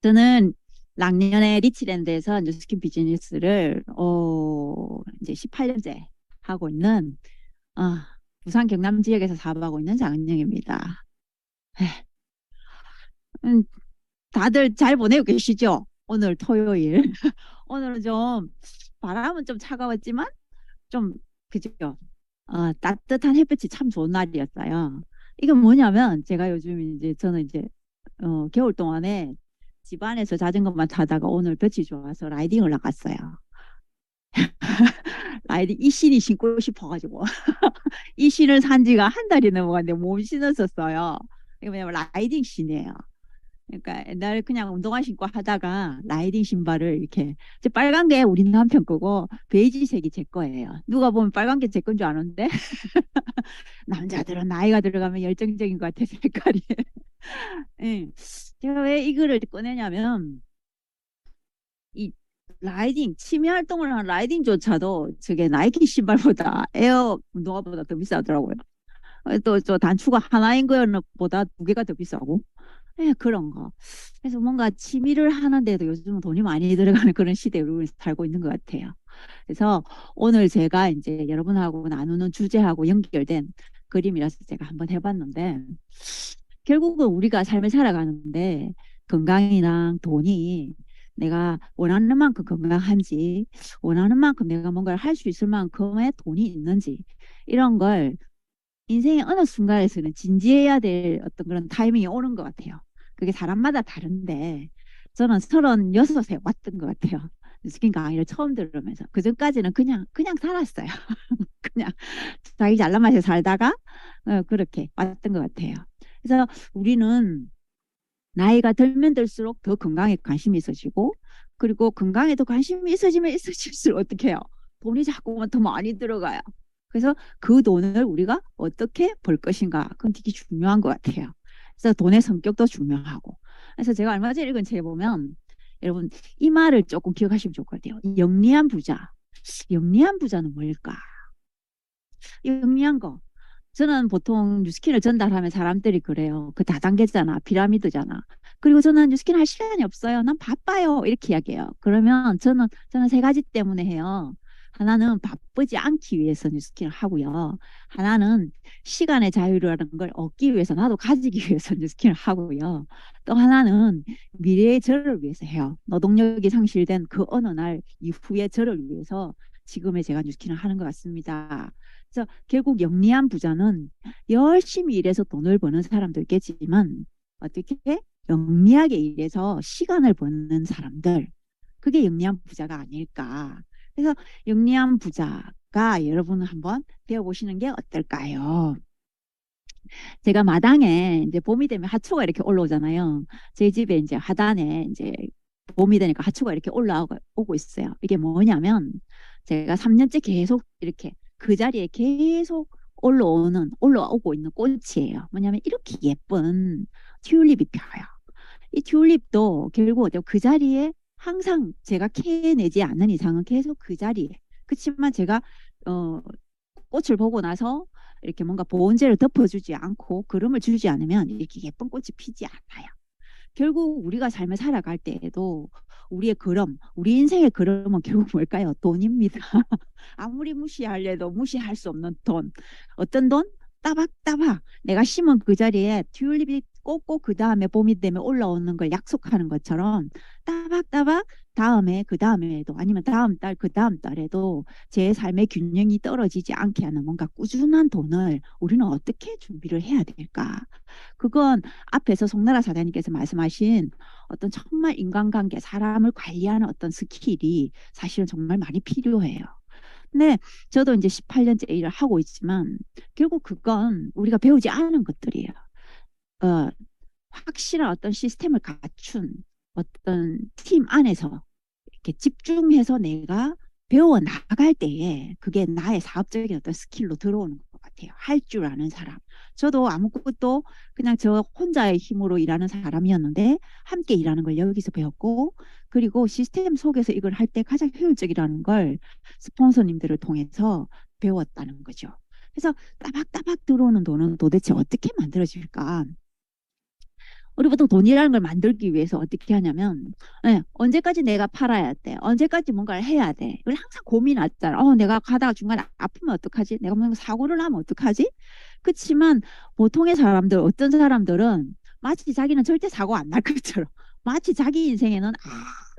저는 작년에 리치랜드에서 뉴스킨 비즈니스를 이제 18년째 하고 있는 아, 부산 경남 지역에서 사업하고 있는 장은영입니다. 에휴, 음, 다들 잘 보내고 계시죠? 오늘 토요일. 오늘은 좀 바람은 좀 차가웠지만 좀 그죠? 따뜻한 햇빛이 참 좋은 날이었어요. 이건 뭐냐면 제가 요즘 이제 저는 이제 겨울 동안에 집안에서 자전거만 타다가 오늘 볕이 좋아서 라이딩을 나갔어요. 라이딩 이 신이 신고 싶어가지고 이 신을 산 지가 한 달이 넘어갔는데 못 신었었어요. 이거 왜냐면 라이딩 신이에요. 그러니까 옛날에 그냥 운동화 신고 하다가 라이딩 신발을 이렇게 이제 빨간 게 우리 남편 거고 베이지색이 제 거예요. 누가 보면 빨간 게 제 건 줄 아는데 남자들은 나이가 들어가면 열정적인 것 같아 색깔이. 예. 제가 왜 이거를 꺼내냐면 이 라이딩 취미 활동을 하는 라이딩조차도 저게 나이키 신발보다 에어 운동화보다 더 비싸더라고요. 또 저 단추가 하나인 거는 보다 두 개가 더 비싸고. 예, 그런 거. 그래서 뭔가 취미를 하는데도 요즘은 돈이 많이 들어가는 그런 시대에 우리 살고 있는 것 같아요. 그래서 오늘 제가 이제 여러분하고 나누는 주제하고 연결된 그림이라서 제가 한번 해봤는데 결국은 우리가 삶을 살아가는데 건강이랑 돈이 내가 원하는 만큼 건강한지 원하는 만큼 내가 뭔가를 할 수 있을 만큼의 돈이 있는지 이런 걸 인생의 어느 순간에서는 진지해야 될 어떤 그런 타이밍이 오는 것 같아요. 그게 사람마다 다른데 저는 36에 왔던 것 같아요. 스킨 강의를 처음 들으면서 그전까지는 그냥 살았어요. 그냥 자기 잘난 맛에 살다가 그렇게 왔던 것 같아요. 그래서 우리는 나이가 들면 들수록 더 건강에 관심이 있어지고 그리고 건강에 더 관심이 있어지면 있어질수록 어떻게 해요? 돈이 자꾸만 더 많이 들어가요. 그래서 그 돈을 우리가 어떻게 벌 것인가 그건 되게 중요한 것 같아요. 그래서 돈의 성격도 중요하고 그래서 제가 얼마 전에 읽은 책에 보면 여러분 이 말을 조금 기억하시면 좋을 것 같아요. 영리한 부자. 영리한 부자는 뭘까? 영리한 거. 저는 보통 뉴스킨을 전달하면 사람들이 그래요. 그 다단계잖아. 피라미드잖아. 그리고 저는 뉴스킨 할 시간이 없어요. 난 바빠요. 이렇게 이야기해요. 그러면 저는 세 가지 때문에 해요. 하나는 바쁘지 않기 위해서 뉴스킨을 하고요. 하나는 시간의 자유라는 걸 얻기 위해서 나도 가지기 위해서 뉴스킨을 하고요. 또 하나는 미래의 저를 위해서 해요. 노동력이 상실된 그 어느 날 이후의 저를 위해서 지금의 제가 뉴스킨을 하는 것 같습니다. 그래서 결국 영리한 부자는 열심히 일해서 돈을 버는 사람도 있겠지만 어떻게 영리하게 일해서 시간을 버는 사람들 그게 영리한 부자가 아닐까. 그래서 영리한 부자가 여러분은 한번 배워보시는 게 어떨까요? 제가 마당에 이제 봄이 되면 하초가 이렇게 올라오잖아요. 제 집에 이제 하단에 이제 봄이 되니까 하초가 이렇게 올라오고 있어요. 이게 뭐냐면 제가 3년째 계속 이렇게 그 자리에 계속 올라오고 있는 꽃이에요. 뭐냐면 이렇게 예쁜 튤립이 펴요. 이 튤립도 결국 그 자리에 항상 제가 캐내지 않는 이상은 계속 그 자리에. 그렇지만 제가 어, 꽃을 보고 나서 이렇게 뭔가 보온재를 덮어주지 않고 그름을 주지 않으면 이렇게 예쁜 꽃이 피지 않아요. 결국 우리가 삶을 살아갈 때에도 우리의 걸음, 우리 인생의 걸음은 결국 뭘까요? 돈입니다. 아무리 무시하려도 무시할 수 없는 돈. 어떤 돈? 따박따박. 내가 심은 그 자리에 튤립이 꽂고 그 다음에 봄이 되면 올라오는 걸 약속하는 것처럼 따박따박 다음에 그 다음에도 아니면 다음 달 그 다음 달에도 제 삶의 균형이 떨어지지 않게 하는 뭔가 꾸준한 돈을 우리는 어떻게 준비를 해야 될까? 그건 앞에서 송나라 사장님께서 말씀하신 어떤 정말 인간관계, 사람을 관리하는 어떤 스킬이 사실은 정말 많이 필요해요. 근데 저도 이제 18년째 일을 하고 있지만 결국 그건 우리가 배우지 않은 것들이에요. 어, 확실한 어떤 시스템을 갖춘 어떤 팀 안에서 이렇게 집중해서 내가 배워 나갈 때에 그게 나의 사업적인 어떤 스킬로 들어오는 것 같아요. 할 줄 아는 사람. 저도 아무것도 그냥 저 혼자의 힘으로 일하는 사람이었는데 함께 일하는 걸 여기서 배웠고 그리고 시스템 속에서 이걸 할 때 가장 효율적이라는 걸 스폰서님들을 통해서 배웠다는 거죠. 그래서 따박따박 들어오는 돈은 도대체 어떻게 만들어질까? 우리 보통 돈이라는 걸 만들기 위해서 어떻게 하냐면, 예, 언제까지 내가 팔아야 돼? 언제까지 뭔가를 해야 돼? 이걸 항상 고민하잖아. 내가 가다가 중간에 아프면 어떡하지? 내가 뭔가 사고를 하면 어떡하지? 그렇지만 보통의 사람들, 어떤 사람들은 마치 자기는 절대 사고 안 날 것처럼, 마치 자기 인생에는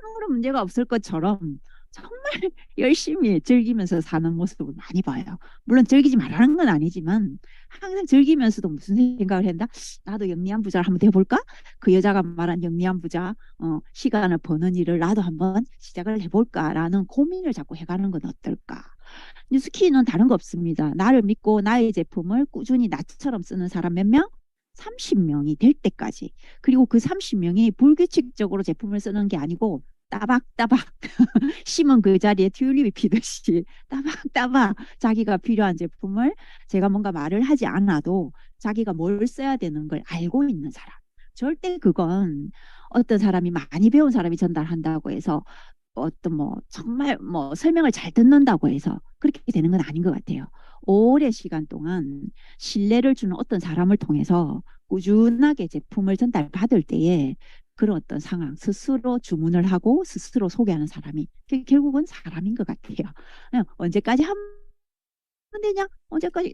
아무런 문제가 없을 것처럼 정말 열심히 즐기면서 사는 모습을 많이 봐요. 물론 즐기지 말라는 건 아니지만 항상 즐기면서도 무슨 생각을 한다? 나도 영리한 부자를 한번 해볼까? 그 여자가 말한 영리한 부자, 시간을 버는 일을 나도 한번 시작을 해볼까라는 고민을 자꾸 해가는 건 어떨까? 뉴스키는 다른 거 없습니다. 나를 믿고 나의 제품을 꾸준히 나처럼 쓰는 사람 몇 명? 30명이 될 때까지. 그리고 그 30명이 불규칙적으로 제품을 쓰는 게 아니고 따박따박 심은 그 자리에 튤립이 피듯이 따박따박 자기가 필요한 제품을 제가 뭔가 말을 하지 않아도 자기가 뭘 써야 되는 걸 알고 있는 사람. 절대 그건 어떤 사람이 많이 배운 사람이 전달한다고 해서 어떤 뭐 정말 뭐 설명을 잘 듣는다고 해서 그렇게 되는 건 아닌 것 같아요. 오랜 시간 동안 신뢰를 주는 어떤 사람을 통해서 꾸준하게 제품을 전달받을 때에 그런 어떤 상황 스스로 주문을 하고 스스로 소개하는 사람이 결국은 사람인 것 같아요. 언제까지 하면 되냐? 언제까지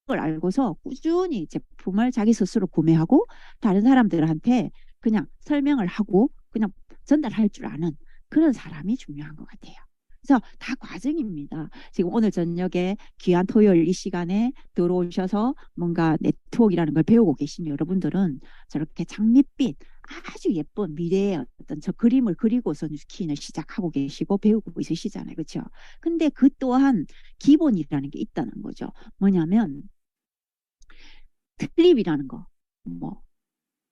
걸 알고서 꾸준히 제품을 자기 스스로 구매하고 다른 사람들한테 그냥 설명을 하고 그냥 전달할 줄 아는 그런 사람이 중요한 것 같아요. 그래서 다 과정입니다. 지금 오늘 저녁에 귀한 토요일 이 시간에 들어오셔서 뭔가 네트워크라는 걸 배우고 계신 여러분들은 저렇게 장밋빛 아주 예쁜 미래의 어떤 저 그림을 그리고서 뉴스킨을 시작하고 계시고 배우고 있으시잖아요. 그렇죠? 근데 그 또한 기본이라는 게 있다는 거죠. 뭐냐면 클립이라는 거. 뭐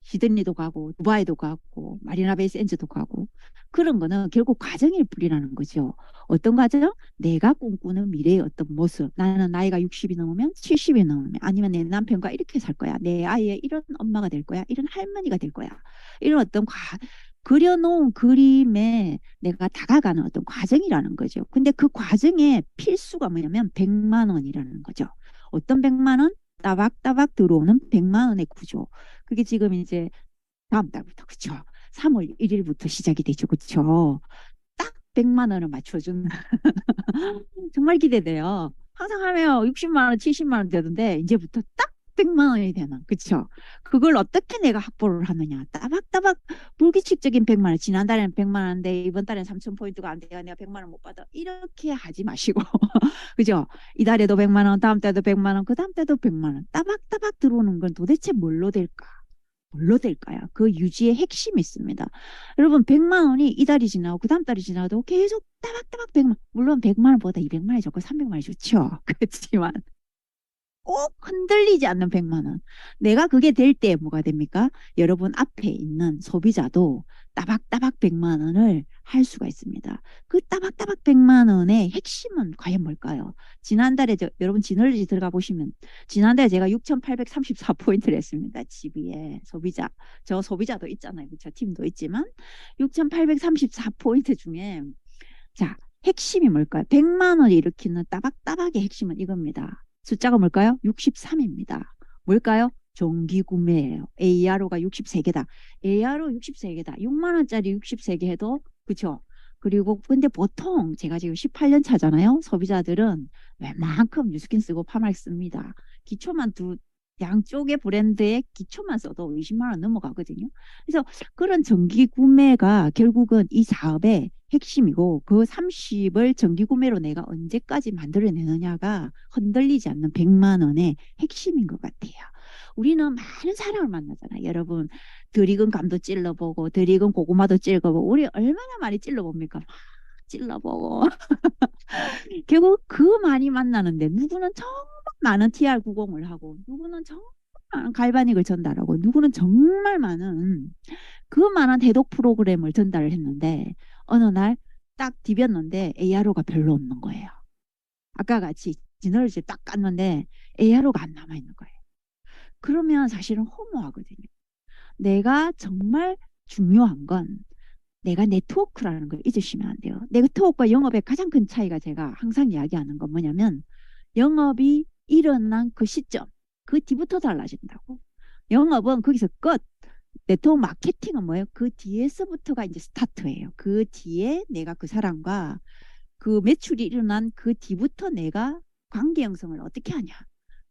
시드니도 가고 두바이도 가고 마리나 베이 샌즈도 가고 그런 거는 결국 과정일 뿐이라는 거죠. 어떤 과정? 내가 꿈꾸는 미래의 어떤 모습. 나는 나이가 60이 넘으면 70이 넘으면 아니면 내 남편과 이렇게 살 거야. 내 아이의 이런 엄마가 될 거야. 이런 할머니가 될 거야. 이런 어떤 그려놓은 그림에 내가 다가가는 어떤 과정이라는 거죠. 근데 그 과정의 필수가 뭐냐면 100만 원이라는 거죠. 어떤 100만 원? 따박따박 들어오는 100만 원의 구조. 그게 지금 이제 다음 달부터 그쵸? 3월 1일부터 시작이 되죠. 그쵸? 딱 100만 원을 맞춰주는 정말 기대돼요. 항상 하면 60만 원, 70만 원 되던데 이제부터 딱 100만 원이 되는 그쵸? 그걸 어떻게 내가 확보를 하느냐. 따박따박 불규칙적인 100만 원. 지난달에는 100만 원인데 이번 달에는 3천 포인트가 안 돼요. 내가 100만 원 못 받아. 이렇게 하지 마시고 그죠? 이달에도 100만 원, 다음 달도 100만 원, 그 다음 달도 100만 원. 따박따박 들어오는 건 도대체 뭘로 될까? 뭘로 될까요? 그 유지의 핵심이 있습니다. 여러분 100만 원이 이달이 지나고 그 다음 달이 지나도 계속 따박따박 100만 물론 100만 원보다 200만 원이 좋고 300만 원이 좋죠. 그렇지만 꼭 흔들리지 않는 100만 원. 내가 그게 될 때 뭐가 됩니까? 여러분 앞에 있는 소비자도 따박따박 100만 원을 할 수가 있습니다. 그 따박따박 100만 원의 핵심은 과연 뭘까요? 지난달에 여러분 지널리지 들어가 보시면 지난달에 제가 6,834포인트를 했습니다. GB에 소비자. 저 소비자도 있잖아요. 저 팀도 있지만 6,834포인트 중에 자 핵심이 뭘까요? 100만 원을 일으키는 따박따박의 핵심은 이겁니다. 숫자가 뭘까요? 63입니다. 뭘까요? 정기 구매예요. ARO가 63개다. ARO 63개다. 6만 원짜리 63개 해도 그렇죠? 그리고 근데 보통 제가 지금 18년 차잖아요. 소비자들은 웬만큼 뉴스킨 쓰고 파마를 씁니다. 기초만 양쪽의 브랜드의 기초만 써도 20만 원 넘어가거든요. 그래서 그런 정기 구매가 결국은 이 사업의 핵심이고 그 30을 정기 구매로 내가 언제까지 만들어내느냐가 흔들리지 않는 100만 원의 핵심인 것 같아요. 우리는 많은 사람을 만나잖아요. 여러분 드리건 감도 찔러보고 드리건 고구마도 찔러보고 우리 얼마나 많이 찔러봅니까? 찔러보고 결국 그 많이 만나는데 누구는 정말 많은 TR90을 하고 누구는 정말 많은 갈바닉을 전달하고 누구는 정말 많은 그 많은 해독 프로그램을 전달을 했는데 어느 날 딱 디뎠는데 ARO가 별로 없는 거예요. 아까 같이 지너를 딱 깠는데 ARO가 안 남아있는 거예요. 그러면 사실은 허무하거든요. 내가 정말 중요한 건 내가 네트워크라는 걸 잊으시면 안 돼요. 네트워크와 영업의 가장 큰 차이가 제가 항상 이야기하는 건 뭐냐면 영업이 일어난 그 시점 그 뒤부터 달라진다고. 영업은 거기서 끝. 네트워크 마케팅은 뭐예요? 그 뒤에서부터가 이제 스타트예요. 그 뒤에 내가 그 사람과 그 매출이 일어난 그 뒤부터 내가 관계 형성을 어떻게 하냐.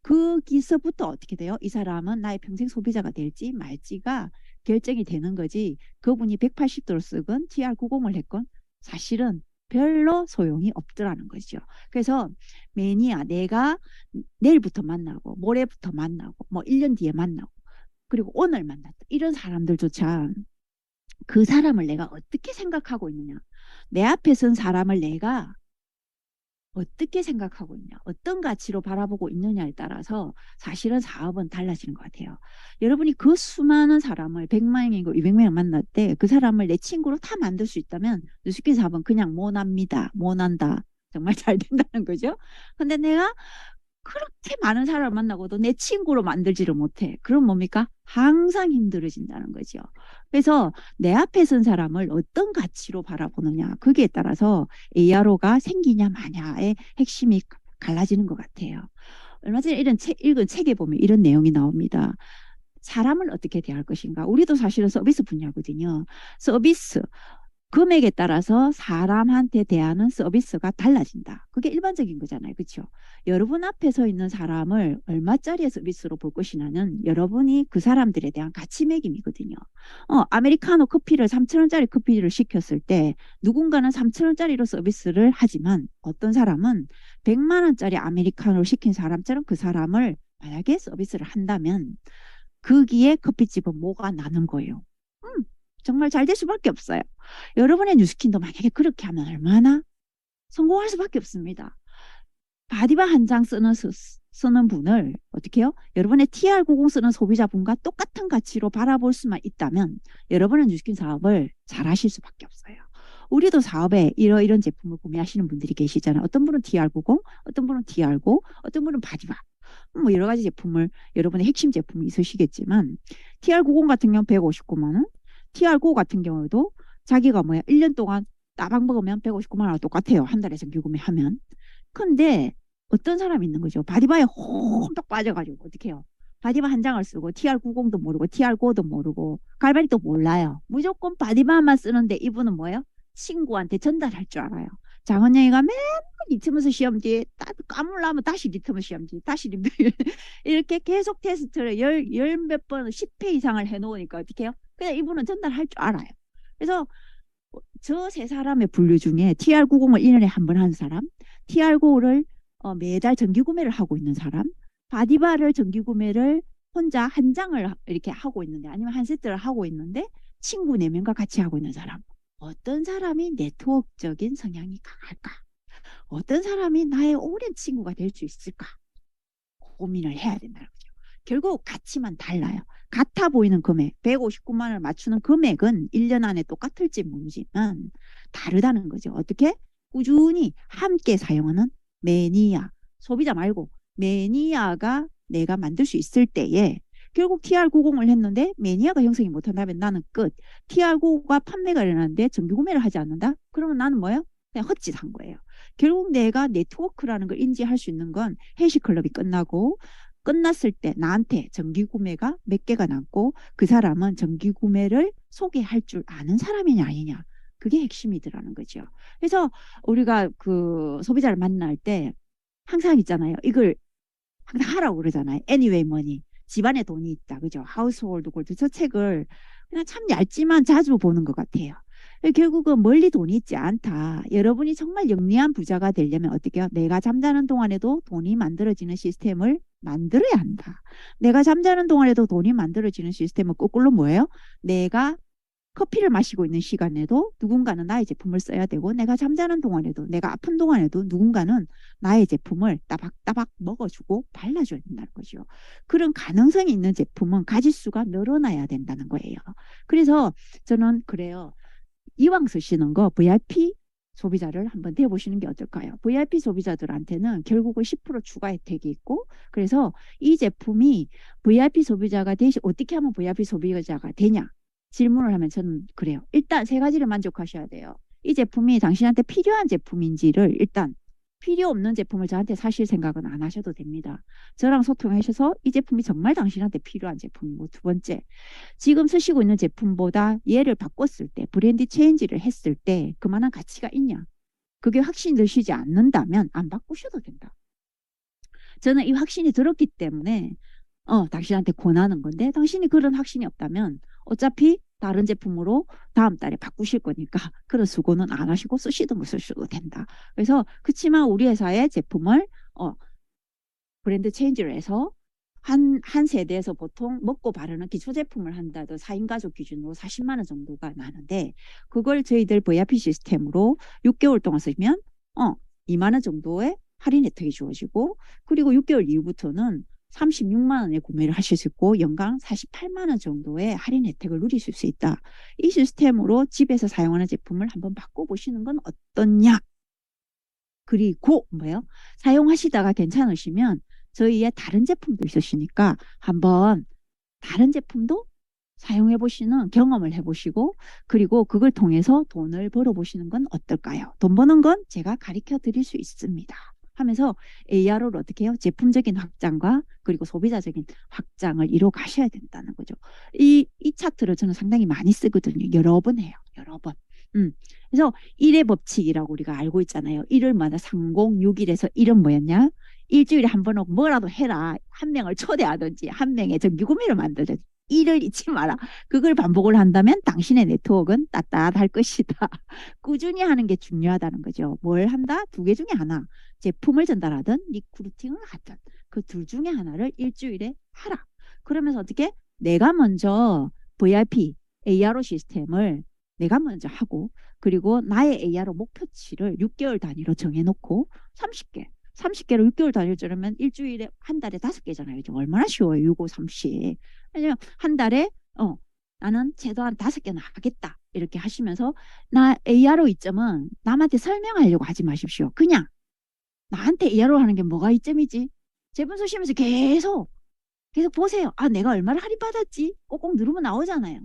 거기서부터 어떻게 돼요? 이 사람은 나의 평생 소비자가 될지 말지가 결정이 되는 거지. 그분이 180도로 쓰건 TR90을 했건 사실은 별로 소용이 없더라는 거죠. 그래서 매니아 내가 내일부터 만나고 모레부터 만나고 뭐 1년 뒤에 만나고 그리고 오늘 만났다. 이런 사람들조차 그 사람을 내가 어떻게 생각하고 있느냐. 내 앞에 선 사람을 내가 어떻게 생각하고 있냐, 어떤 가치로 바라보고 있느냐에 따라서 사실은 사업은 달라지는 것 같아요. 여러분이 그 수많은 사람을 100명이고 200명을 만날 때 그 사람을 내 친구로 다 만들 수 있다면 뉴스킨 사업은 그냥 모납니다. 모난다. 정말 잘 된다는 거죠. 근데 내가 그렇게 많은 사람을 만나고도 내 친구로 만들지를 못해. 그럼 뭡니까? 항상 힘들어진다는 거죠. 그래서 내 앞에 선 사람을 어떤 가치로 바라보느냐, 거기에 따라서 ARO가 생기냐 마냐의 핵심이 갈라지는 것 같아요. 얼마 전에 읽은 책에 보면 이런 내용이 나옵니다. 사람을 어떻게 대할 것인가. 우리도 사실은 서비스 분야거든요. 서비스. 금액에 따라서 사람한테 대하는 서비스가 달라진다. 그게 일반적인 거잖아요. 그렇죠? 여러분 앞에 서 있는 사람을 얼마짜리의 서비스로 볼 것이냐는 여러분이 그 사람들에 대한 가치 매김이거든요. 아메리카노 커피를 3,000원짜리 커피를 시켰을 때 누군가는 3,000원짜리로 서비스를 하지만 어떤 사람은 100만 원짜리 아메리카노를 시킨 사람처럼 그 사람을 만약에 서비스를 한다면 거기에 커피집은 뭐가 나는 거예요. 정말 잘 될 수밖에 없어요. 여러분의 뉴스킨도 만약에 그렇게 하면 얼마나 성공할 수밖에 없습니다. 바디바 한 장 쓰는 분을 어떻게 해요? 여러분의 TR90 쓰는 소비자분과 똑같은 가치로 바라볼 수만 있다면 여러분은 뉴스킨 사업을 잘 하실 수밖에 없어요. 우리도 사업에 이런 제품을 구매하시는 분들이 계시잖아요. 어떤 분은 TR90, 어떤 분은 TR9, 어떤 분은 바디바. 뭐 여러 가지 제품을 여러분의 핵심 제품이 있으시겠지만 TR90 같은 경우는 159만 원, TR9 같은 경우도 자기가 1년 동안 따박 먹으면 159만 원 똑같아요. 한 달에 정기 구매하면. 근데 어떤 사람이 있는 거죠. 바디바에 홈딱 빠져가지고 어떻게 해요? 바디바 한 장을 쓰고 TR90도 모르고 TR9도 모르고 갈바리도 몰라요. 무조건 바디바만 쓰는데 이분은 뭐예요? 친구한테 전달할 줄 알아요. 장은영이가 맨날 리트머스 시험지 까물라면 다시 리트머스 시험지 다시 이렇게 계속 테스트를 열 몇 번 10회 이상을 해놓으니까 어떻게 해요? 그냥 이분은 전달할 줄 알아요. 그래서 저 세 사람의 분류 중에 TR90을 1년에 한 번 하는 사람, TR9를 매달 정기 구매를 하고 있는 사람, 바디바를 정기 구매를 혼자 한 장을 이렇게 하고 있는데 아니면 한 세트를 하고 있는데 친구 4명과 같이 하고 있는 사람. 어떤 사람이 네트워크적인 성향이 강할까? 어떤 사람이 나의 오랜 친구가 될 수 있을까? 고민을 해야 된다는 거죠. 결국 가치만 달라요. 같아 보이는 금액, 159만 원을 맞추는 금액은 1년 안에 똑같을지 모르지만 다르다는 거죠. 어떻게? 꾸준히 함께 사용하는 매니아, 소비자 말고 매니아가 내가 만들 수 있을 때에 결국 TR90을 했는데 매니아가 형성이 못한다면 나는 끝. TR9가 판매가 일어나는데 정기 구매를 하지 않는다? 그러면 나는 뭐예요? 그냥 헛짓한 거예요. 결국 내가 네트워크라는 걸 인지할 수 있는 건 해시클럽이 끝나고 끝났을 때 나한테 정기 구매가 몇 개가 남고 그 사람은 정기 구매를 소개할 줄 아는 사람이냐 아니냐. 그게 핵심이더라는 거죠. 그래서 우리가 그 소비자를 만날 때 항상 있잖아요. 이걸 항상 하라고 그러잖아요. Anyway money. 집안에 돈이 있다. 그죠? 하우스홀드 골드. 저 책을 그냥 참 얇지만 자주 보는 것 같아요. 결국은 멀리 돈이 있지 않다. 여러분이 정말 영리한 부자가 되려면 어떻게 해요? 내가 잠자는 동안에도 돈이 만들어지는 시스템을 만들어야 한다. 내가 잠자는 동안에도 돈이 만들어지는 시스템은 거꾸로 뭐예요? 내가 커피를 마시고 있는 시간에도 누군가는 나의 제품을 써야 되고 내가 잠자는 동안에도 내가 아픈 동안에도 누군가는 나의 제품을 따박따박 먹어주고 발라줘야 된다는 거죠. 그런 가능성이 있는 제품은 가짓수가 늘어나야 된다는 거예요. 그래서 저는 그래요. 이왕 쓰시는 거 VIP 소비자를 한번 대보시는 게 어떨까요? VIP 소비자들한테는 결국은 10% 추가 혜택이 있고 그래서 이 제품이 VIP 소비자가 되시 어떻게 하면 VIP 소비자가 되냐? 질문을 하면 저는 그래요. 일단 3가지를 만족하셔야 돼요. 이 제품이 당신한테 필요한 제품인지를 일단 필요 없는 제품을 저한테 사실 생각은 안 하셔도 됩니다. 저랑 소통하셔서 이 제품이 정말 당신한테 필요한 제품이고, 두 번째, 지금 쓰시고 있는 제품보다 얘를 바꿨을 때, 브랜드 체인지를 했을 때 그만한 가치가 있냐? 그게 확신이 드시지 않는다면 안 바꾸셔도 된다. 저는 이 확신이 들었기 때문에 당신한테 권하는 건데, 당신이 그런 확신이 없다면 어차피 다른 제품으로 다음 달에 바꾸실 거니까 그런 수고는 안 하시고 쓰시던 거 쓰셔도 된다. 그래서 그치만 우리 회사의 제품을 브랜드 체인지를 해서 한 세대에서 보통 먹고 바르는 기초 제품을 한다도 4인 가족 기준으로 40만 원 정도가 나는데, 그걸 저희들 VIP 시스템으로 6개월 동안 쓰면 2만 원 정도의 할인 혜택이 주어지고, 그리고 6개월 이후부터는 36만 원에 구매를 하실 수 있고 연간 48만 원 정도의 할인 혜택을 누리실 수 있다. 이 시스템으로 집에서 사용하는 제품을 한번 바꿔보시는 건 어떠냐? 그리고 뭐예요? 사용하시다가 괜찮으시면 저희의 다른 제품도 있으시니까 한번 다른 제품도 사용해 보시는 경험을 해보시고, 그리고 그걸 통해서 돈을 벌어보시는 건 어떨까요? 돈 버는 건 제가 가르쳐 드릴 수 있습니다. 하면서 AR을 어떻게 해요? 제품적인 확장과 그리고 소비자적인 확장을 이뤄 가셔야 된다는 거죠. 이 차트를 저는 상당히 많이 쓰거든요. 여러 번 해요. 여러 번. 그래서 1의 법칙이라고 우리가 알고 있잖아요. 1월마다 3061에서 1은 뭐였냐? 일주일에 한 번은 뭐라도 해라. 한 명을 초대하든지 한 명의 정기구매를 만들든지. 일을 잊지 마라. 그걸 반복을 한다면 당신의 네트워크는 따뜻할 것이다. 꾸준히 하는 게 중요하다는 거죠. 뭘 한다? 두 개 중에 하나. 제품을 전달하든 리크루팅을 하든 그 둘 중에 하나를 일주일에 하라. 그러면서 어떻게? 내가 먼저 VIP, ARO 시스템을 내가 먼저 하고, 그리고 나의 ARO 목표치를 6개월 단위로 정해놓고 30개로 6개월 단위로 자르면 일주일에 한 달에 5개잖아요. 얼마나 쉬워요. 6, 5, 30. 왜냐면 한 달에 나는 최소 한 5개는 하겠다. 이렇게 하시면서 나 ARO 이점은 남한테 설명하려고 하지 마십시오. 그냥 나한테 ARO 하는 게 뭐가 이점이지? 제품 쓰시면서 계속 보세요. 아, 내가 얼마나 할인받았지? 꼭꼭 누르면 나오잖아요.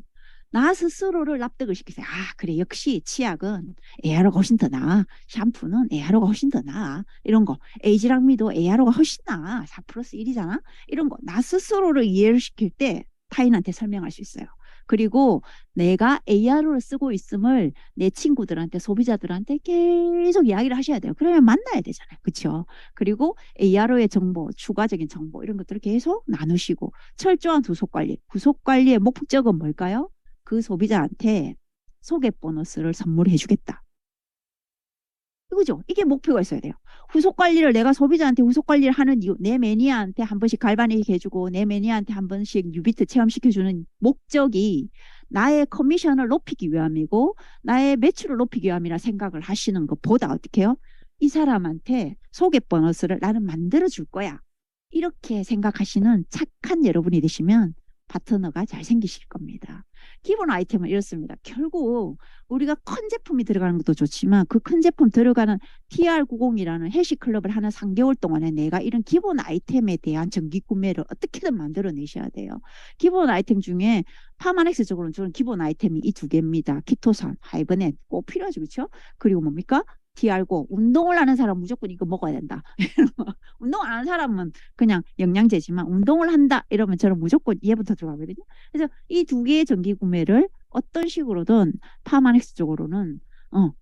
나 스스로를 납득을 시키세요. 아, 그래. 역시 치약은 에아로가 훨씬 더 나아. 샴푸는 에아로가 훨씬 더 나아. 이런 거. 에이지랑미도 에아로가 훨씬 나아. 4 플러스 1이잖아. 이런 거. 나 스스로를 이해를 시킬 때 타인한테 설명할 수 있어요. 그리고 내가 AR을 쓰고 있음을 내 친구들한테, 소비자들한테 계속 이야기를 하셔야 돼요. 그러면 만나야 되잖아요. 그렇죠? 그리고 AR의 정보, 추가적인 정보 이런 것들을 계속 나누시고, 철저한 구속관리. 구속관리의 목적은 뭘까요? 그 소비자한테 소개 보너스를 선물해 주겠다. 그죠? 이게 목표가 있어야 돼요. 후속 관리를 내가 소비자한테 후속 관리를 하는 이유, 내 매니아한테 한 번씩 갈바닉 해주고 내 매니아한테 한 번씩 뉴비트 체험시켜주는 목적이 나의 커미션을 높이기 위함이고 나의 매출을 높이기 위함이라 생각을 하시는 것보다 어떻게 해요? 이 사람한테 소개 보너스를 나는 만들어 줄 거야. 이렇게 생각하시는 착한 여러분이 되시면 파트너가 잘 생기실 겁니다. 기본 아이템은 이렇습니다. 결국 우리가 큰 제품이 들어가는 것도 좋지만 그 큰 제품 들어가는 TR90이라는 해시 클럽을 하는 3개월 동안에 내가 이런 기본 아이템에 대한 정기 구매를 어떻게든 만들어내셔야 돼요. 기본 아이템 중에 파마넥스적으로는 저는 기본 아이템이 이 두 개입니다. 키토산, 하이브넷 꼭 필요하죠. 그렇죠? 그리고 뭡니까? TR9. 운동을 하는 사람 무조건 이거 먹어야 된다. 운동 안 하는 사람은 그냥 영양제지만 운동을 한다 이러면 저는 무조건 얘부터 들어가거든요. 그래서 이 두 개의 정기 구매를 어떤 식으로든 파마넥스 쪽으로는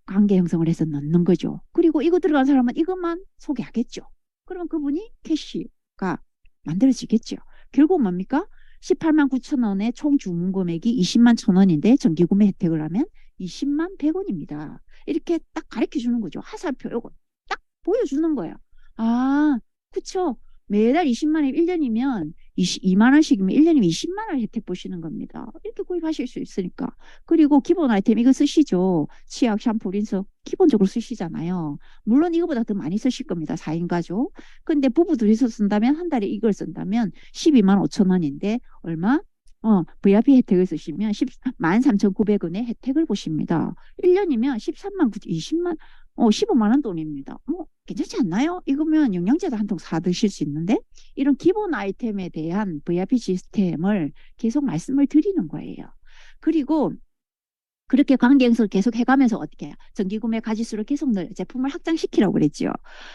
관계 형성을 해서 넣는 거죠. 그리고 이거 들어간 사람은 이것만 소개하겠죠. 그러면 그분이 캐시가 만들어지겠죠. 결국 뭡니까? 18만 9천 원의 총 주문 금액이 20만 1천 원인데 정기 구매 혜택을 하면 20만 100원입니다. 이렇게 딱 가르쳐 주는 거죠. 화살표 요거 딱 보여주는 거예요. 아, 그쵸. 매달 20만 원 1년이면 2만 원씩이면 1년이면 20만 원 혜택 보시는 겁니다. 이렇게 구입하실 수 있으니까. 그리고 기본 아이템 이거 쓰시죠. 치약, 샴푸, 린스 기본적으로 쓰시잖아요. 물론 이거보다 더 많이 쓰실 겁니다. 4인 가족. 근데 부부 둘이서 쓴다면 한 달에 이걸 쓴다면 12만 5천 원인데 얼마? VIP 혜택을 쓰시면 13,900원의 혜택을 보십니다. 1년이면 13만 9, 20만, 15만 원 돈입니다. 괜찮지 않나요? 이거면 영양제도 한 통 사 드실 수 있는데 이런 기본 아이템에 대한 VIP 시스템을 계속 말씀을 드리는 거예요. 그리고 그렇게 관계행성을 계속 해가면서 어떻게 해요? 정기구매 가짓수를 계속 늘려 제품을 확장시키라고 그랬죠.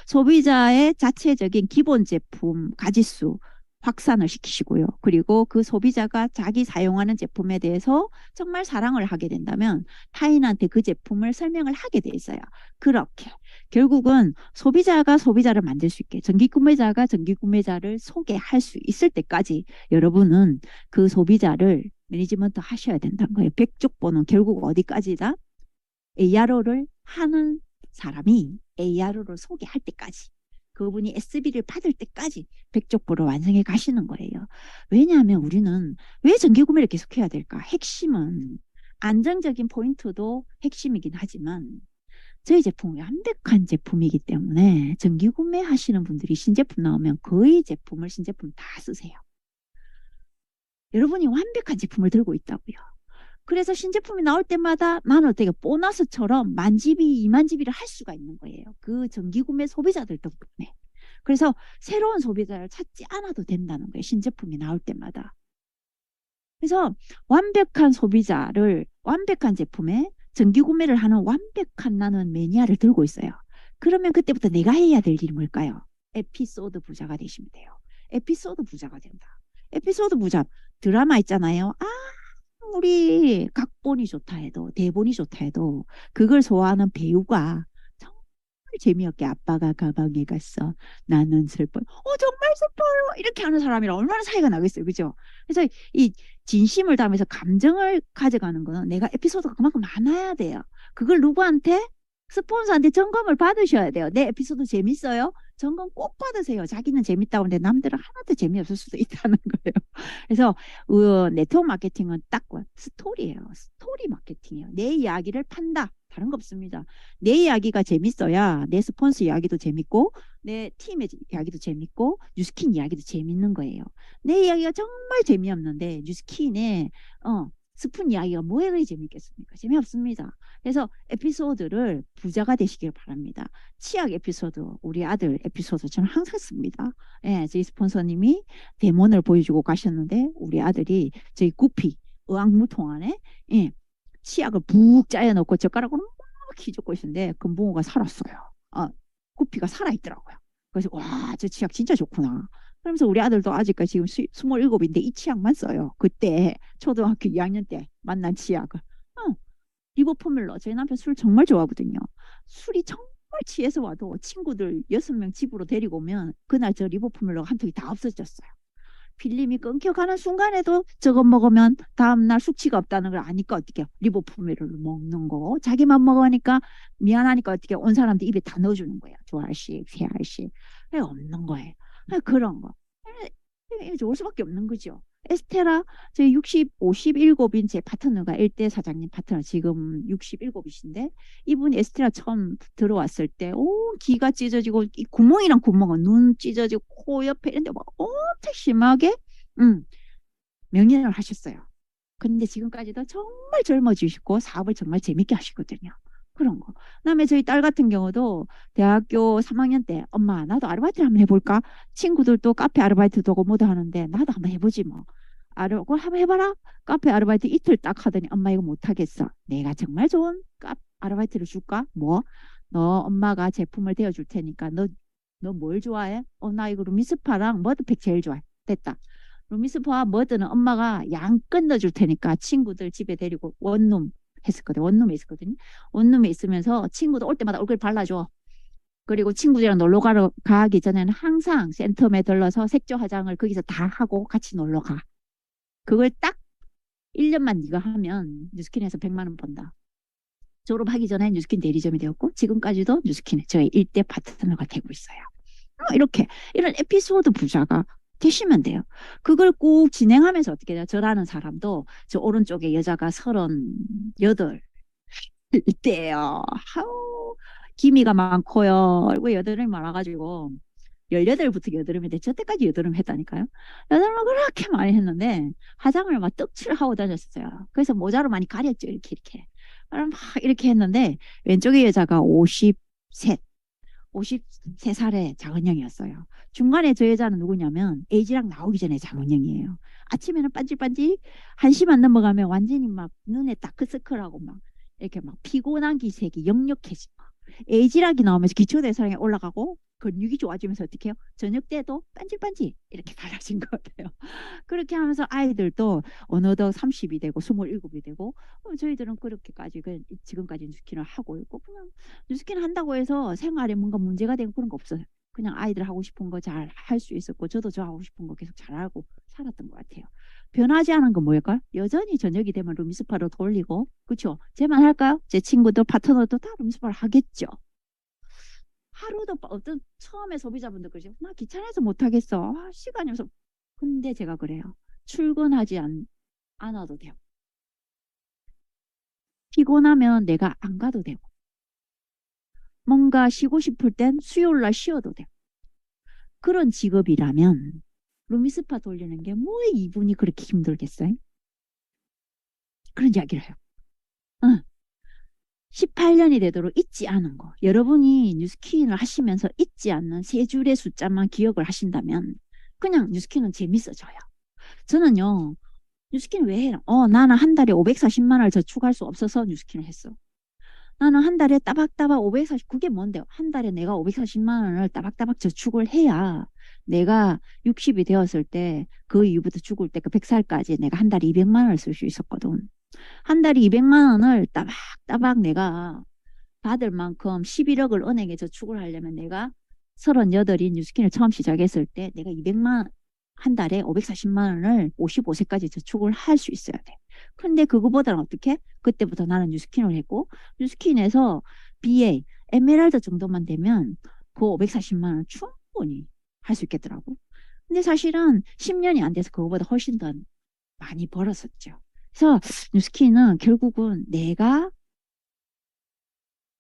소비자의 자체적인 기본 제품 가짓수 확산을 시키시고요. 그리고 그 소비자가 자기 사용하는 제품에 대해서 정말 사랑을 하게 된다면 타인한테 그 제품을 설명을 하게 돼 있어요. 그렇게 결국은 소비자가 소비자를 만들 수 있게 정기구매자가 정기구매자를 소개할 수 있을 때까지 여러분은 그 소비자를 매니지먼트 하셔야 된다는 거예요. 백족보는 결국 어디까지다? ARO를 하는 사람이 ARO를 소개할 때까지 그분이 SB를 받을 때까지 백족보를 완성해 가시는 거예요. 왜냐하면 우리는 왜 정기구매를 계속해야 될까? 핵심은 안정적인 포인트도 핵심이긴 하지만 저희 제품이 완벽한 제품이기 때문에 정기구매 하시는 분들이 신제품 나오면 거의 제품을 신제품 다 쓰세요. 여러분이 완벽한 제품을 들고 있다고요. 그래서 신제품이 나올 때마다 나는 어떻게 보너스처럼 만집이, 이만집이를 할 수가 있는 거예요. 그 정기구매 소비자들 덕분에. 그래서 새로운 소비자를 찾지 않아도 된다는 거예요. 신제품이 나올 때마다. 그래서 완벽한 소비자를 완벽한 제품에 정기구매를 하는 완벽한 나는 매니아를 들고 있어요. 그러면 그때부터 내가 해야 될 일이 뭘까요? 에피소드 부자가 되시면 돼요. 에피소드 부자가 된다. 에피소드 부자 드라마 있잖아요. 아무리 각본이 좋다 해도 대본이 좋다 해도 그걸 소화하는 배우가 정말 재미없게 아빠가 가방에 갔어. 나는 슬퍼. 정말 슬퍼요. 이렇게 하는 사람이랑 얼마나 차이가 나겠어요. 그죠? 그래서 이 진심을 담아서 감정을 가져가는 거는 내가 에피소드가 그만큼 많아야 돼요. 그걸 누구한테? 스폰서한테 점검을 받으셔야 돼요. 내 에피소드 재밌어요? 점검 꼭 받으세요. 자기는 재밌다고 하는데 남들은 하나도 재미없을 수도 있다는 거예요. 그래서 네트워크 마케팅은 딱 스토리예요. 스토리 마케팅이에요. 내 이야기를 판다. 다른 거 없습니다. 내 이야기가 재밌어야 내 스폰서 이야기도 재밌고 내 팀의 이야기도 재밌고 뉴스킨 이야기도 재밌는 거예요. 내 이야기가 정말 재미없는데 뉴스킨의 스푼 이야기가 뭐에 그리 재밌겠습니까? 재미없습니다. 그래서 에피소드를 부자가 되시길 바랍니다. 치약 에피소드, 우리 아들 에피소드 저는 항상 씁니다. 예, 저희 스폰서님이 데몬을 보여주고 가셨는데 우리 아들이 저희 구피 의왕무통 안에 치약을 푹 짜여 넣고 젓가락으로 막 휘젓고 있는데 금붕어가 살았어요. 구피가 살아있더라고요. 그래서 와, 저 치약 진짜 좋구나. 그러면서 우리 아들도 아직까지 지금 27인데 이 치약만 써요. 그때 초등학교 2학년 때 만난 치약을. 리버포뮬러. 저희 남편 술 정말 좋아하거든요. 술이 정말 취해서 와도 친구들 6명 집으로 데리고 오면 그날 저 리버포뮬러가 한 통이 다 없어졌어요. 필름이 끊겨가는 순간에도 저거 먹으면 다음날 숙취가 없다는 걸 아니까 어떻게 해요? 리보포밀을 먹는 거. 자기만 먹으니까 미안하니까 어떻게 온 사람들 입에 다 넣어주는 거예요. 두 알씩, 세 알씩. 없는 거예요. 그런 거. 좋을 수밖에 없는 거죠. 에스테라, 저희 57인 제 파트너가 1대 사장님 파트너 지금 67이신데 이분이 에스테라 처음 들어왔을 때 귀가 찢어지고 이 구멍이랑 구멍은 눈 찢어지고 코 옆에 이런 데막 엄청 심하게 명령을 하셨어요. 근데 지금까지도 정말 젊어지시고 사업을 정말 재밌게 하시거든요. 그런 거. 그다음에 저희 딸 같은 경우도 대학교 3학년 때 엄마 나도 아르바이트를 한번 해볼까? 친구들도 카페 아르바이트도 하고 뭐도 하는데 나도 한번 해보지 뭐. 그거 한번 해봐라. 카페 아르바이트 이틀 딱 하더니 엄마 이거 못하겠어. 내가 정말 좋은 아르바이트를 줄까? 뭐? 너 엄마가 제품을 대어줄 테니까 너 뭘 좋아해? 나 이거 루미스파랑 머드팩 제일 좋아해. 됐다. 루미스파와 머드는 엄마가 양껏 넣어줄 테니까 친구들 집에 데리고 원룸 했었거든. 원룸에 있었거든요. 원룸에 있으면서 친구들 올 때마다 얼굴 발라줘. 그리고 친구들이랑 놀러 가기 전에는 항상 센텀에 들러서 색조 화장을 거기서 다 하고 같이 놀러 가. 그걸 딱 1년만 네가 하면 뉴스킨에서 100만 원 번다. 졸업하기 전에 뉴스킨 대리점이 되었고 지금까지도 뉴스킨에 저희 1대 파트너가 되고 있어요. 이렇게 이런 에피소드 부자가 되시면 돼요. 그걸 꼭 진행하면서 어떻게 돼요? 저라는 사람도 저 오른쪽에 여자가 38 때예요. 기미가 많고요. 그리고 여드름이 많아가지고 18부터 여드름인데 저 때까지 여드름 했다니까요. 여드름을 그렇게 많이 했는데 화장을 막 떡칠하고 다녔어요. 그래서 모자로 많이 가렸죠. 이렇게. 그럼 막 이렇게 했는데 왼쪽에 여자가 53 53살의 장은영이었어요. 중간에 저 여자는 누구냐면 에이지랑 나오기 전에 장은영이에요. 아침에는 반질반질, 1시만 넘어가면 완전히 막 눈에 다크서클하고 막 이렇게 막 피곤한 기색이 역력해지고 에이지락이 나오면서 기초대사량이 올라가고 근육이 좋아지면서 어떻게 해요? 저녁 때도 반질반질 이렇게 달라진 것 같아요. 그렇게 하면서 아이들도 어느덧 30이 되고 27이 되고 저희들은 그렇게까지 지금까지 뉴스킨을 하고 있고 그냥 뉴스킨 한다고 해서 생활에 뭔가 문제가 되고 그런 거 없어요. 그냥 아이들 하고 싶은 거 잘 할 수 있었고 저도 저 하고 싶은 거 계속 잘하고 살았던 것 같아요. 변하지 않은 건 뭐일까요? 여전히 저녁이 되면 룸스파로 돌리고 그렇죠? 제만 할까요? 제 친구들 파트너도 다 룸스파를 하겠죠. 하루도 어떤 처음에 소비자분들 그러죠. 나 귀찮아서 못하겠어. 시간이 없어. 근데 제가 그래요. 출근하지 않아도 돼요. 피곤하면 내가 안 가도 되고 뭔가 쉬고 싶을 땐 수요일 날 쉬어도 돼요. 그런 직업이라면 루미스파 돌리는 게 뭐 이분이 그렇게 힘들겠어요? 그런 이야기를 해요. 응. 18년이 되도록 잊지 않은 거. 여러분이 뉴스킨을 하시면서 잊지 않는 세 줄의 숫자만 기억을 하신다면 그냥 뉴스킨은 재밌어져요. 저는요. 뉴스킨 왜 해요? 나는 한 달에 540만 원을 저축할 수 없어서 뉴스킨을 했어. 나는 한 달에 따박따박 540, 그게 뭔데요? 한 달에 내가 540만 원을 따박따박 저축을 해야 내가 60이 되었을 때 그 이후부터 죽을 때 그 100살까지 내가 한 달에 200만 원을 쓸 수 있었거든. 한 달에 200만 원을 따박따박 내가 받을 만큼 11억을 은행에 저축을 하려면 내가 38인 뉴스킨을 처음 시작했을 때 내가 200만 한 달에 540만 원을 55세까지 저축을 할 수 있어야 돼. 근데 그거보다는 어떻게? 그때부터 나는 뉴스킨을 했고 뉴스킨에서 BA, 에메랄드 정도만 되면 그 540만 원 충분히 할 수 있겠더라고. 근데 사실은 10년이 안 돼서 그거보다 훨씬 더 많이 벌었었죠. 그래서 뉴스킨은 결국은 내가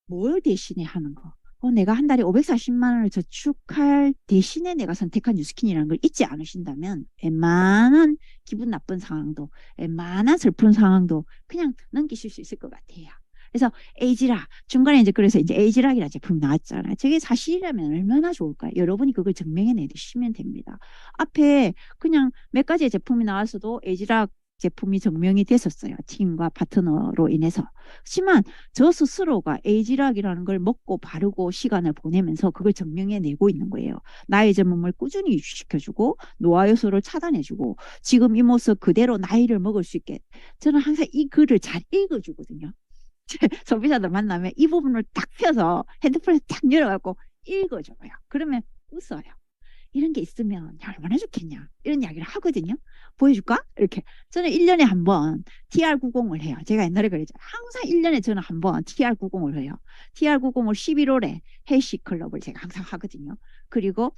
뭘 대신에 하는 거. 내가 한 달에 540만 원을 저축할 대신에 내가 선택한 뉴스킨이라는 걸 잊지 않으신다면 웬만한 기분 나쁜 상황도 웬만한 슬픈 상황도 그냥 넘기실 수 있을 것 같아요. 그래서 에이지락 중간에 이제 그래서 이제 에이지락이라는 제품이 나왔잖아요. 저게 사실이라면 얼마나 좋을까요? 여러분이 그걸 증명해 내시면 됩니다. 앞에 그냥 몇 가지의 제품이 나왔어도 에이지락 제품이 증명이 됐었어요. 팀과 파트너로 인해서. 하지만 저 스스로가 에이지락이라는 걸 먹고 바르고 시간을 보내면서 그걸 증명해내고 있는 거예요. 나의 젊음을 꾸준히 유지시켜주고 노화 요소를 차단해주고 지금 이 모습 그대로 나이를 먹을 수 있게 저는 항상 이 글을 잘 읽어주거든요. 소비자들 만나면 이 부분을 딱 펴서 핸드폰에 딱 열어갖고 읽어줘요. 그러면 웃어요. 이런 게 있으면 야, 얼마나 좋겠냐 이런 이야기를 하거든요. 보여줄까? 이렇게 저는 1년에 한 번 TR90을 해요. 제가 옛날에 그랬죠. 항상 1년에 저는 한 번 TR90을 해요. TR90을 11월에 헬시 클럽을 제가 항상 하거든요. 그리고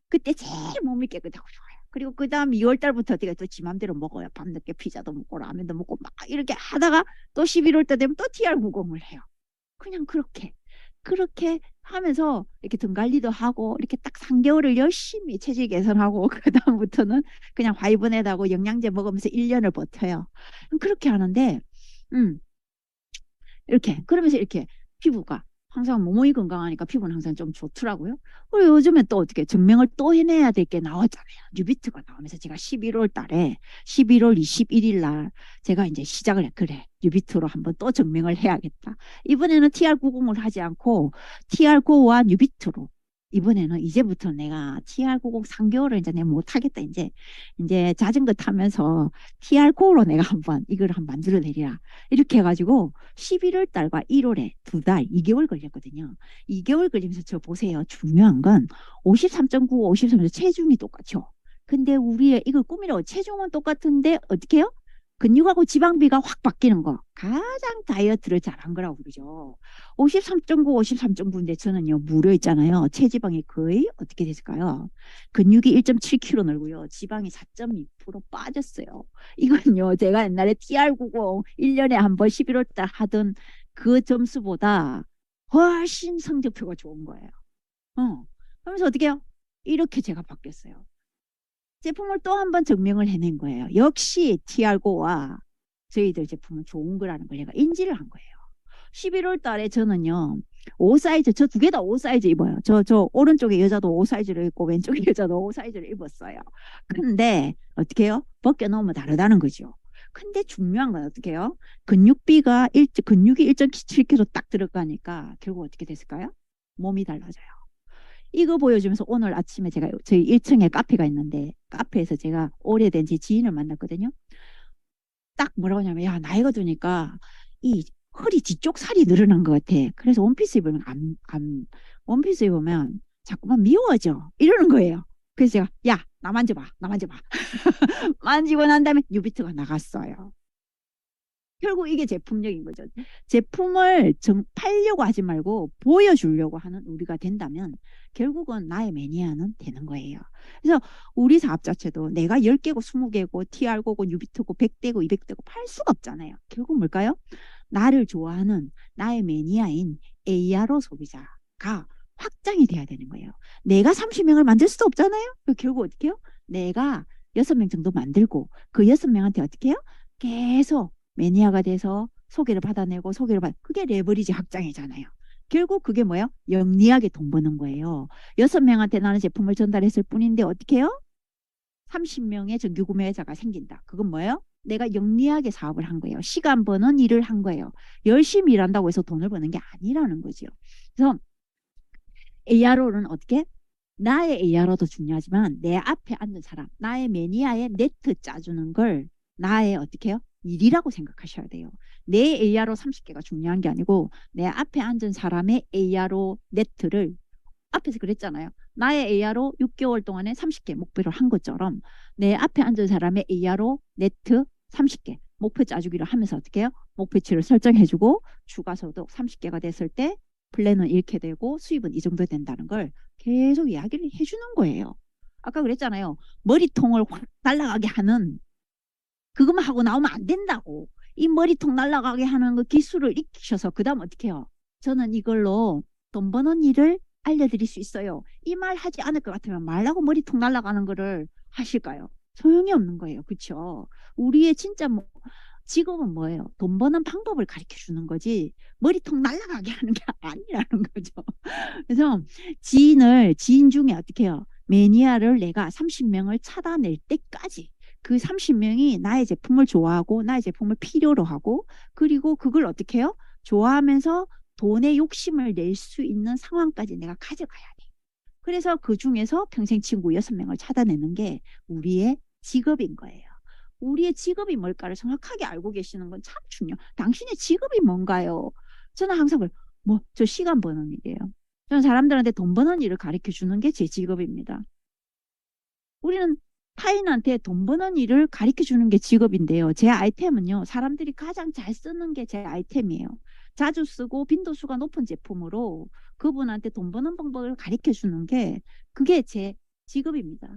그때 제일 몸이 깨끗하고 좋아요. 그리고 그 다음 2월 달부터 어떻게 또 지 맘대로 먹어요. 밤늦게 피자도 먹고 라면도 먹고 막 이렇게 하다가 또 11월 달 되면 또 TR90을 해요. 그냥 그렇게 하면서 이렇게 등 관리도 하고 이렇게 딱 3개월을 열심히 체질 개선하고 그다음부터는 그냥 화이브넷하고 영양제 먹으면서 1년을 버텨요. 그렇게 하는데 이렇게 그러면서 이렇게 피부가 항상 몸이 건강하니까 피부는 항상 좀 좋더라고요. 그리고 요즘에 또 어떻게 증명을 또 해내야 될 게 나왔잖아요. 뉴비트가 나오면서 제가 11월 달에 11월 21일 날 제가 이제 시작을 해. 그래. 뉴비트로 한번 또 증명을 해야겠다. 이번에는 TR90을 하지 않고 TR9와 뉴비트로 이번에는 이제부터 내가 TR90 3개월을 이제 내가 못하겠다. 이제 자전거 타면서 TR9로 내가 한번 이걸 한번 만들어내리라. 이렇게 해가지고 11월 달과 1월에 2달, 2개월 걸렸거든요. 2개월 걸리면서 저 보세요. 중요한 건 53.9, 53에서 체중이 똑같죠. 근데 우리의 이걸 꾸미라고 체중은 똑같은데 어떻게 해요? 근육하고 지방비가 확 바뀌는 거. 가장 다이어트를 잘한 거라고 그러죠. 53.9, 53.9인데 저는요, 무려 있잖아요. 체지방이 거의 어떻게 됐을까요? 근육이 1.7kg 늘고요. 지방이 4.2% 빠졌어요. 이건요, 제가 옛날에 TR90 1년에 한 번 11월 달 하던 그 점수보다 훨씬 성적표가 좋은 거예요. 그러면서 어떻게 해요? 이렇게 제가 바뀌었어요. 제품을 또 한 번 증명을 해낸 거예요. 역시 TR9와 저희들 제품은 좋은 거라는 걸 제가 인지를 한 거예요. 11월 달에 저는요. 5 사이즈, 저 두 개 다 5 사이즈 입어요. 저 오른쪽에 여자도 5 사이즈를 입고 왼쪽에 여자도 5 사이즈를 입었어요. 근데 어떻게 해요? 벗겨놓으면 다르다는 거죠. 근데 중요한 건 어떻게 해요? 근육이 1.7kg 딱 들어가니까 결국 어떻게 됐을까요? 몸이 달라져요. 이거 보여주면서 오늘 아침에 제가 저희 1층에 카페가 있는데 카페에서 제가 오래된 제 지인을 만났거든요. 딱 뭐라고 하냐면 야 나이가 드니까 이 허리 뒤쪽 살이 늘어난 것 같아. 그래서 원피스 입으면 원피스 입으면 자꾸만 미워져 이러는 거예요. 그래서 제가 야 나 만져봐 나 만져봐 만지고 난 다음에 뉴비트가 나갔어요. 결국 이게 제품력인 거죠. 제품을 팔려고 하지 말고 보여주려고 하는 우리가 된다면 결국은 나의 매니아는 되는 거예요. 그래서 우리 사업 자체도 내가 10개고 20개고 TR고고 뉴비트고 100대고 200대고 팔 수가 없잖아요. 결국 뭘까요? 나를 좋아하는 나의 매니아인 ARO 소비자가 확장이 돼야 되는 거예요. 내가 30명을 만들 수도 없잖아요. 결국 어떻게 해요? 내가 6명 정도 만들고 그 6명한테 어떻게 해요? 계속 매니아가 돼서 소개를 받아내고 그게 레버리지 확장이잖아요. 결국 그게 뭐예요? 영리하게 돈 버는 거예요. 6명한테 나는 제품을 전달했을 뿐인데 어떻게 해요? 30명의 정규 구매자가 생긴다. 그건 뭐예요? 내가 영리하게 사업을 한 거예요. 시간 버는 일을 한 거예요. 열심히 일한다고 해서 돈을 버는 게 아니라는 거죠. 그래서 ARO는 어떻게? 나의 ARO도 중요하지만 내 앞에 앉은 사람, 나의 매니아의 네트 짜주는 걸 나의 어떻게 해요? 일이라고 생각하셔야 돼요. 내 ARO 30개가 중요한 게 아니고 내 앞에 앉은 사람의 ARO 네트를 앞에서 그랬잖아요. 나의 ARO 6개월 동안에 30개 목표를 한 것처럼 내 앞에 앉은 사람의 ARO 네트 30개 목표 짜주기를 하면서 어떻게 해요? 목표치를 설정해주고 추가 소득 30개가 됐을 때 플랜은 이렇게 되고 수입은 이 정도 된다는 걸 계속 이야기를 해주는 거예요. 아까 그랬잖아요. 머리통을 확 날아가게 하는 그것만 하고 나오면 안 된다고. 이 머리통 날아가게 하는 그 기술을 익히셔서 그 다음 어떻게 해요? 저는 이걸로 돈 버는 일을 알려드릴 수 있어요. 이 말 하지 않을 것 같으면 말라고 머리통 날아가는 거를 하실까요? 소용이 없는 거예요. 그렇죠? 우리의 진짜 직업은 뭐예요? 돈 버는 방법을 가르쳐 주는 거지 머리통 날아가게 하는 게 아니라는 거죠. 그래서 지인 중에 어떻게 해요? 매니아를 내가 30명을 찾아낼 때까지 그 30명이 나의 제품을 좋아하고 나의 제품을 필요로 하고 그리고 그걸 어떻게 해요? 좋아하면서 돈의 욕심을 낼 수 있는 상황까지 내가 가져가야 돼. 그래서 그 중에서 평생 친구 6명을 찾아내는 게 우리의 직업인 거예요. 우리의 직업이 뭘까를 정확하게 알고 계시는 건 참 중요해요. 당신의 직업이 뭔가요? 저는 항상 저 시간 버는 일이에요. 저는 사람들한테 돈 버는 일을 가르쳐 주는 게 제 직업입니다. 우리는 타인한테 돈 버는 일을 가르쳐 주는 게 직업인데요. 제 아이템은요. 사람들이 가장 잘 쓰는 게 제 아이템이에요. 자주 쓰고 빈도수가 높은 제품으로 그분한테 돈 버는 방법을 가르쳐 주는 게 그게 제 직업입니다.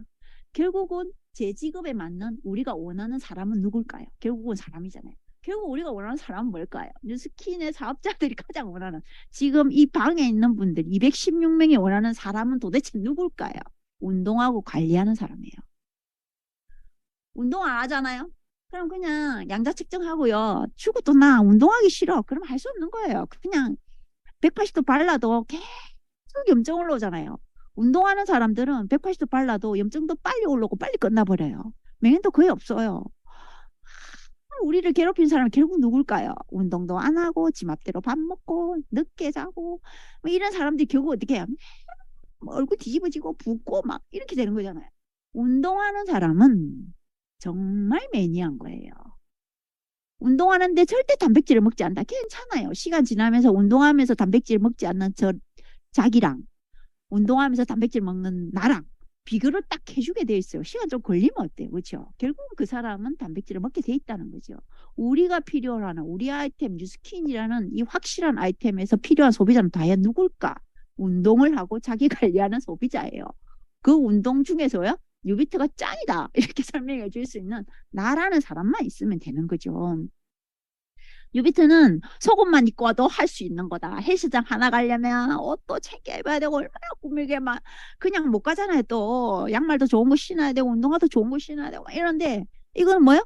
결국은 제 직업에 맞는 우리가 원하는 사람은 누굴까요? 결국은 사람이잖아요. 결국 우리가 원하는 사람은 뭘까요? 뉴스킨의 사업자들이 가장 원하는 지금 이 방에 있는 분들 216명이 원하는 사람은 도대체 누굴까요? 운동하고 관리하는 사람이에요. 운동 안 하잖아요. 그럼 그냥 양자 측정하고요. 죽고 또 나 운동하기 싫어. 그럼 할 수 없는 거예요. 그냥 180도 발라도 계속 염증 올라오잖아요. 운동하는 사람들은 180도 발라도 염증도 빨리 올라오고 빨리 끝나버려요. 맹연도 거의 없어요. 우리를 괴롭힌 사람은 결국 누굴까요? 운동도 안 하고 지 맘대로 밥 먹고 늦게 자고 이런 사람들이 결국 어떻게 해요? 얼굴 뒤집어지고 붓고 막 이렇게 되는 거잖아요. 운동하는 사람은 정말 매니아인 거예요. 운동하는데 절대 단백질을 먹지 않다. 괜찮아요. 시간 지나면서 운동하면서 단백질 먹지 않는 자기랑 운동하면서 단백질 먹는 나랑 비교를 딱 해주게 돼 있어요. 시간 좀 걸리면 어때요? 그렇죠? 결국은 그 사람은 단백질을 먹게 돼 있다는 거죠. 우리가 필요로 하는 우리 아이템 뉴스킨이라는 이 확실한 아이템에서 필요한 소비자는 과연 누굴까? 운동을 하고 자기 관리하는 소비자예요. 그 운동 중에서요. 뉴비트가 짱이다. 이렇게 설명해 줄 수 있는 나라는 사람만 있으면 되는 거죠. 뉴비트는 속옷만 입고 와도 할 수 있는 거다. 헬스장 하나 가려면 옷도 챙겨 입어야 되고 얼마나 꾸밀게만 그냥 못 가잖아요. 또 양말도 좋은 거 신어야 되고 운동화도 좋은 거 신어야 되고 이런데 이건 뭐요?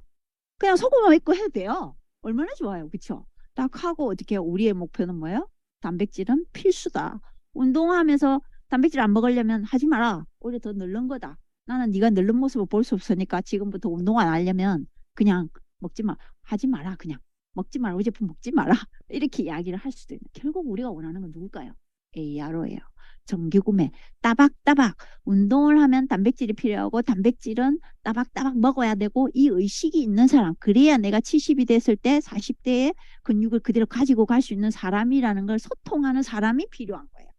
그냥 속옷만 입고 해도 돼요. 얼마나 좋아요. 그렇죠? 딱 하고 어떻게 우리의 목표는 뭐예요? 단백질은 필수다. 운동하면서 단백질 안 먹으려면 하지 마라. 오히려 더 늙는 거다. 나는 네가 늙는 모습을 볼 수 없으니까 지금부터 운동 안 하려면 그냥 먹지 마. 하지 마라. 그냥 먹지 마라. 우리 제품 먹지 마라. 이렇게 이야기를 할 수도 있는. 결국 우리가 원하는 건 누굴까요? ARO예요. 정기구매. 따박따박. 운동을 하면 단백질이 필요하고 단백질은 따박따박 먹어야 되고 이 의식이 있는 사람. 그래야 내가 70이 됐을 때 40대에 근육을 그대로 가지고 갈 수 있는 사람이라는 걸 소통하는 사람이 필요한 거예요.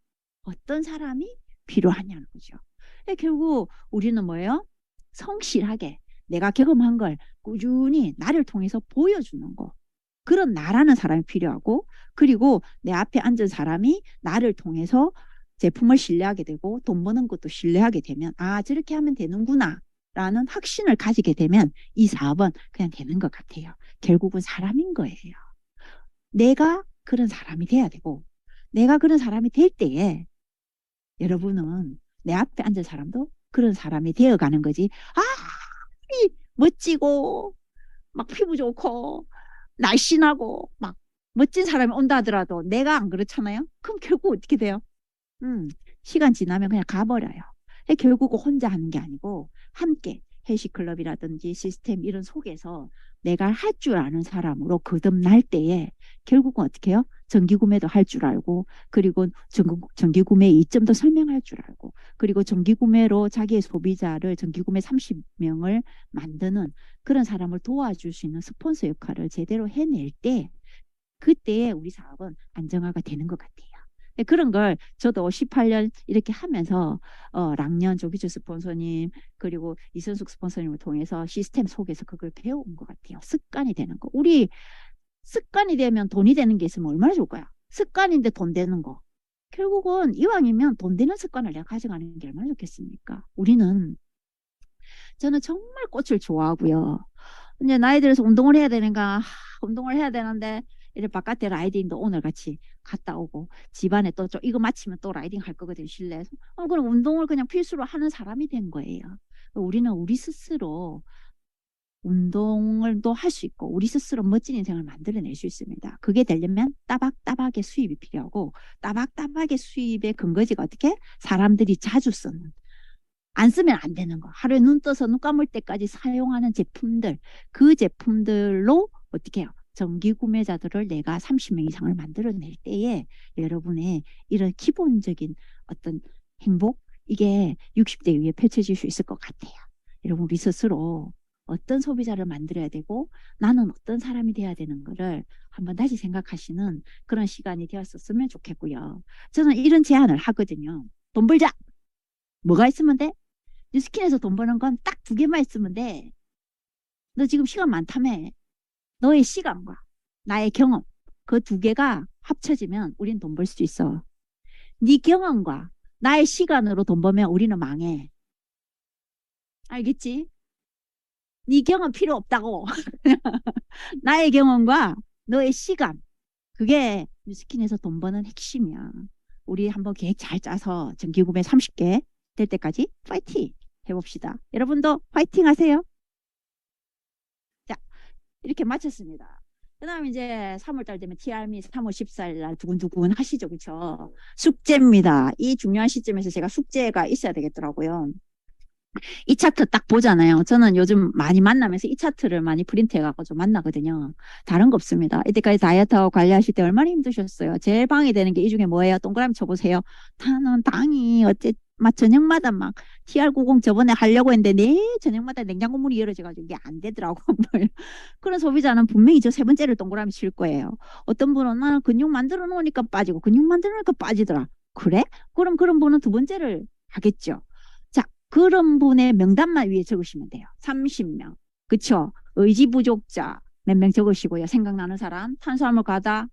어떤 사람이 필요하냐는 거죠. 결국 우리는 뭐예요? 성실하게 내가 경험한 걸 꾸준히 나를 통해서 보여주는 거. 그런 나라는 사람이 필요하고 그리고 내 앞에 앉은 사람이 나를 통해서 제품을 신뢰하게 되고 돈 버는 것도 신뢰하게 되면 아 저렇게 하면 되는구나 라는 확신을 가지게 되면 이 사업은 그냥 되는 것 같아요. 결국은 사람인 거예요. 내가 그런 사람이 돼야 되고 내가 그런 사람이 될 때에 여러분은 내 앞에 앉은 사람도 그런 사람이 되어가는 거지. 아, 멋지고 막 피부 좋고 날씬하고 막 멋진 사람이 온다 하더라도 내가 안 그렇잖아요. 그럼 결국 어떻게 돼요? 시간 지나면 그냥 가버려요. 결국은 혼자 하는 게 아니고 함께 헬시클럽이라든지 시스템 이런 속에서 내가 할 줄 아는 사람으로 거듭날 때에 결국은 어떻게 해요? 정기구매도 할 줄 알고 그리고 정기구매 이점도 설명할 줄 알고 그리고 정기구매로 자기의 소비자를 정기구매 30명을 만드는 그런 사람을 도와줄 수 있는 스폰서 역할을 제대로 해낼 때 그때에 우리 사업은 안정화가 되는 것 같아요. 그런 걸 저도 18년 이렇게 하면서 락년 조기주 스폰서님 그리고 이선숙 스폰서님을 통해서 시스템 속에서 그걸 배워온 것 같아요. 습관이 되는 거. 우리 습관이 되면 돈이 되는 게 있으면 얼마나 좋을까요? 습관인데 돈 되는 거. 결국은 이왕이면 돈 되는 습관을 내가 가져가는 게 얼마나 좋겠습니까? 저는 정말 꽃을 좋아하고요. 이제 나이 들어서 운동을 해야 되는가, 운동을 해야 되는데, 이제 바깥에 라이딩도 오늘 같이 갔다 오고, 집안에 또 이거 마치면 또 라이딩 할 거거든요, 실내에서. 그럼 운동을 그냥 필수로 하는 사람이 된 거예요. 우리는 우리 스스로 운동을 또 할 수 있고, 우리 스스로 멋진 인생을 만들어낼 수 있습니다. 그게 되려면 따박따박의 수입이 필요하고, 따박따박의 수입의 근거지가 어떻게? 사람들이 자주 쓰는. 안 쓰면 안 되는 거. 하루에 눈 떠서 눈 감을 때까지 사용하는 제품들, 그 제품들로 어떻게 해요? 정기 구매자들을 내가 30명 이상을 만들어낼 때에 여러분의 이런 기본적인 어떤 행복, 이게 60대 위에 펼쳐질 수 있을 것 같아요. 여러분, 우리 스스로 어떤 소비자를 만들어야 되고 나는 어떤 사람이 돼야 되는 거를 한번 다시 생각하시는 그런 시간이 되었었으면 좋겠고요. 저는 이런 제안을 하거든요. 돈 벌자! 뭐가 있으면 돼? 뉴스킨에서 돈 버는 건 딱 두 개만 있으면 돼. 너 지금 시간 많다며. 너의 시간과 나의 경험. 그 두 개가 합쳐지면 우린 돈 벌 수 있어. 네 경험과 나의 시간으로 돈 벌면 우리는 망해. 알겠지? 네 경험 필요 없다고. 나의 경험과 너의 시간. 그게 뉴스킨에서 돈 버는 핵심이야. 우리 한번 계획 잘 짜서 정기구매 30개 될 때까지 파이팅 해봅시다. 여러분도 파이팅 하세요. 자, 이렇게 마쳤습니다. 그 다음 이제 3월달 되면 TRM이 3월 14일 날 두근두근 하시죠. 그렇죠? 숙제입니다. 이 중요한 시점에서 제가 숙제가 있어야 되겠더라고요. 이 차트 딱 보잖아요. 저는 요즘 많이 만나면서 이 차트를 많이 프린트해갖고 좀 만나거든요. 다른 거 없습니다. 이때까지 다이어트하고 관리하실 때 얼마나 힘드셨어요? 제일 방해 되는 게 이 중에 뭐예요? 동그라미 쳐보세요. 나는 당이 막 저녁마다 막 TR90 저번에 하려고 했는데 내 저녁마다 냉장고 문이 열어져가지고 이게 안 되더라고. 그런 소비자는 분명히 저 세 번째를 동그라미 칠 거예요. 어떤 분은 나는 근육 만들어 놓으니까 빠지고 근육 만들어 놓으니까 빠지더라. 그래? 그럼 그런 분은 두 번째를 하겠죠. 자, 그런 분의 명단만 위에 적으시면 돼요. 30명. 그쵸? 의지 부족자 몇 명 적으시고요. 생각나는 사람. 탄수화물 과다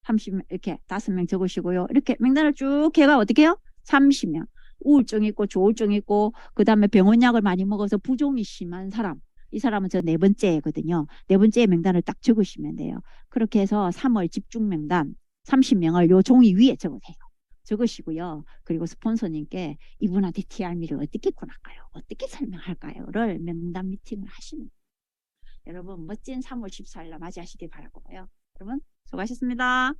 30명 이렇게 5명 적으시고요. 이렇게 명단을 쭉 해가 어떻게 해요? 30명. 우울증 있고 조울증 있고 그다음에 병원약을 많이 먹어서 부종이 심한 사람. 이 사람은 저 네 번째거든요. 네 번째 명단을 딱 적으시면 돼요. 그렇게 해서 3월 집중 명단 30명을 요 종이 위에 적으세요. 적으시고요. 그리고 스폰서님께 이분한테 TRM를 어떻게 권할까요? 어떻게 설명할까요?를 명단 미팅을 하시는 거예요. 여러분 멋진 3월 14일 날 맞이하시길 바라고요. 여러분 수고하셨습니다.